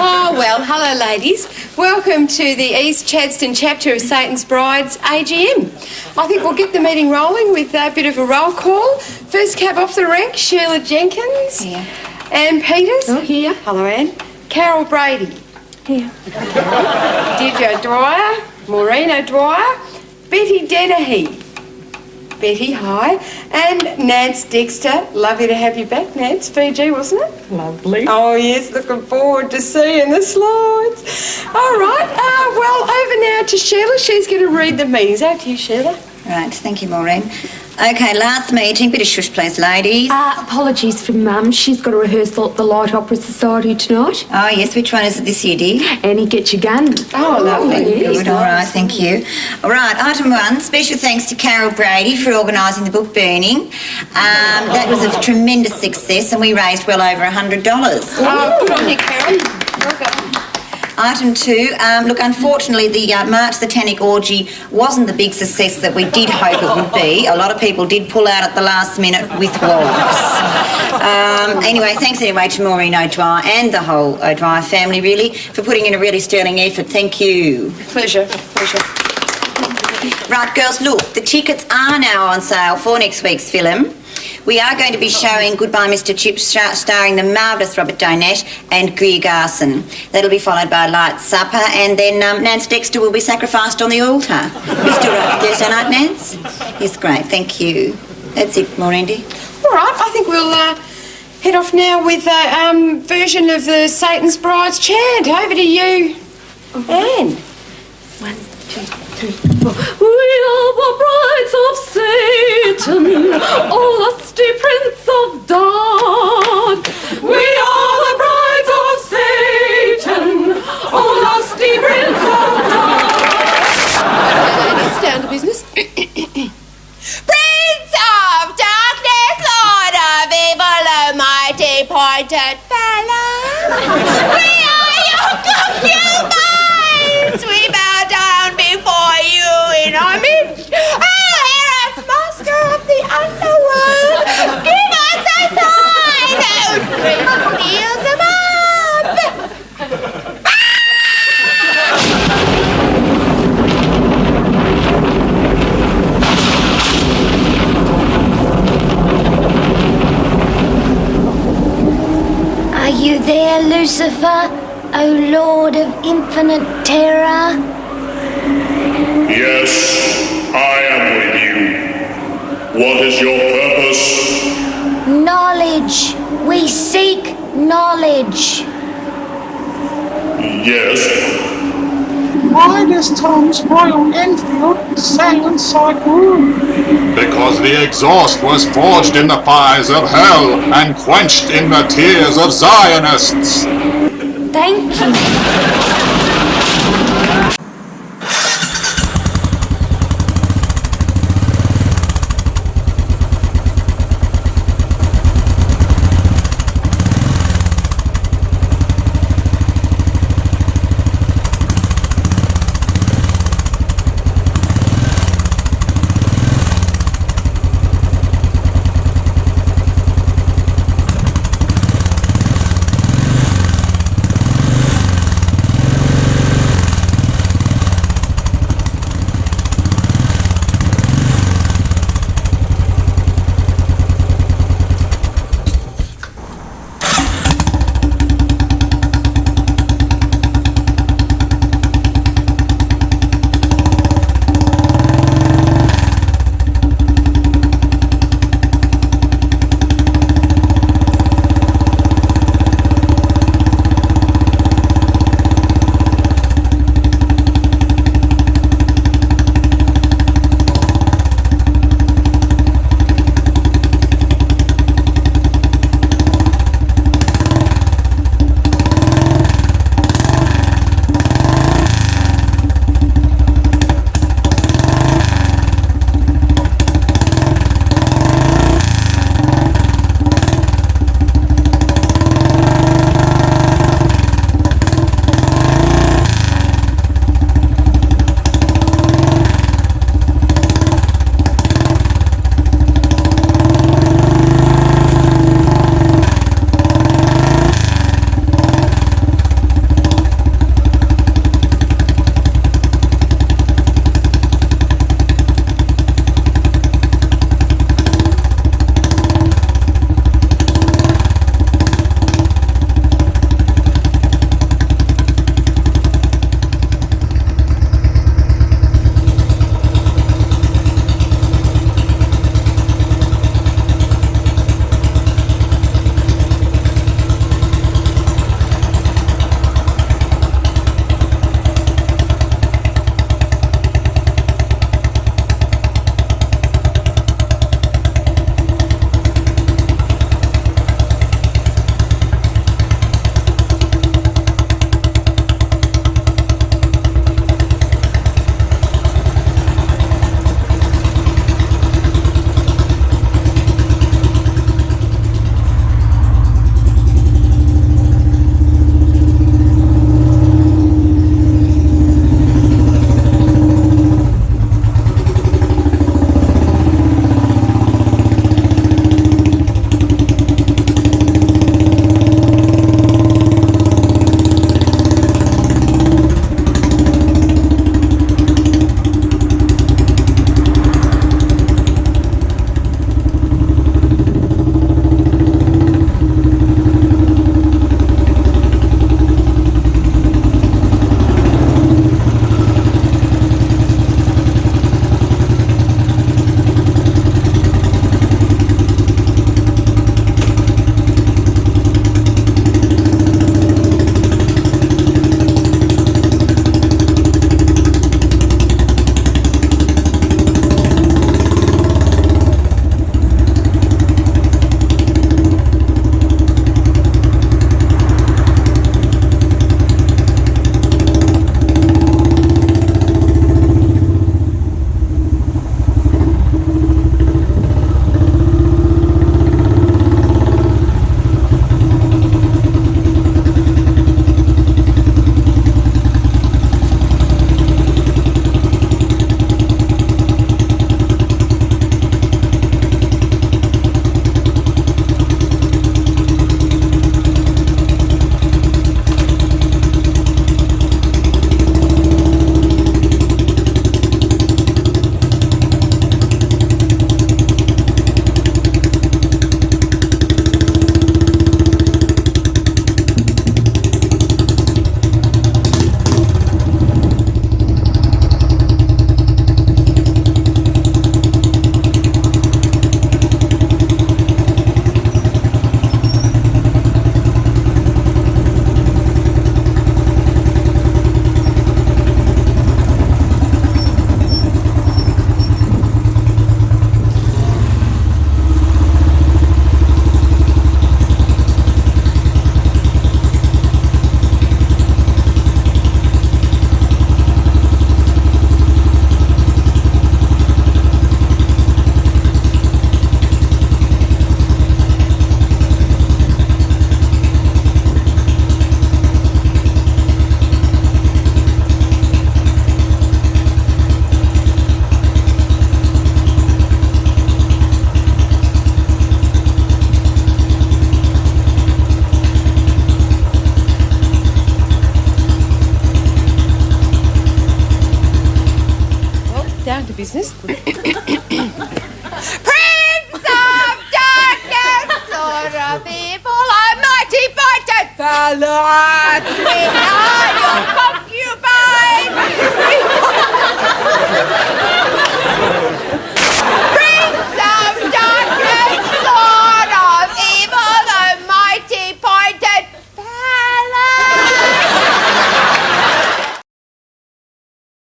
Oh, well, hello, ladies. Welcome to the East Chadston chapter of Satan's Brides AGM. I think we'll get the meeting rolling with a bit of a roll call. First cab off the rank, Sheila Jenkins. Here. Anne Peters. Oh, here. Hello, Anne. Carol Brady. Here. Didge O'Dwyer. Maureen O'Dwyer. Betty Dennehy. Betty, hi. And Nance Dexter. Lovely to have you back, Nance. Fiji, wasn't it? Lovely. Oh, yes, looking forward to seeing the slides. All right, well, over now to Sheila. She's going to read the meetings. Over to you, Sheila. Right, thank you, Maureen. Okay, last meeting. Bit of shush, please, ladies. Apologies for Mum. She's got a rehearsal at the Light Opera Society tonight. Oh, yes, which one is it this year, dear? Annie, get your gun. Oh, lovely. Yes. Good, all right, thank you. All right, item 1, special thanks to Carol Brady for organising the book burning. That was a tremendous success and we raised well over $100. Oh, good on you, Carol. Well done. Item 2, look, unfortunately, the March Satanic Orgy wasn't the big success that we did hope it would be. A lot of people did pull out at the last minute with wives. Anyway, thanks anyway to Maureen O'Dwyer and the whole O'Dwyer family, really, for putting in a really sterling effort. Thank you. Pleasure. Right, girls, look, the tickets are now on sale for next week's film. We are going to be showing Goodbye Mr Chips starring the marvellous Robert Donat and Greer Garson. That'll be followed by a light supper and then Nance Dexter will be sacrificed on the altar. You still right for Thursday night, Nance? Yes, great, thank you. That's it, Maureen. All right, I think we'll head off now with a version of the Satan's Brides chant. Over to you, Anne. 1, 2, 3, 4. We are the brides of Satan, O lusty prince of dark. We are the brides of Satan, O lusty prince of dark. Ladies, down to business. Prince of darkness, Lord of evil, almighty pointed palace. We are your concubines. We bow down before you in homage. Oh, hear us, master of the underworld. Give us a sign. Oh, bring Beelzebub. Are you there, Lucifer, O Lord of infinite terror? Yes, I am with you. What is your purpose? Knowledge. We seek knowledge. Yes. Why does Tom's Royal Enfield silence like wood? Because the exhaust was forged in the fires of hell and quenched in the tears of Zionists. Thank you. like to follow me.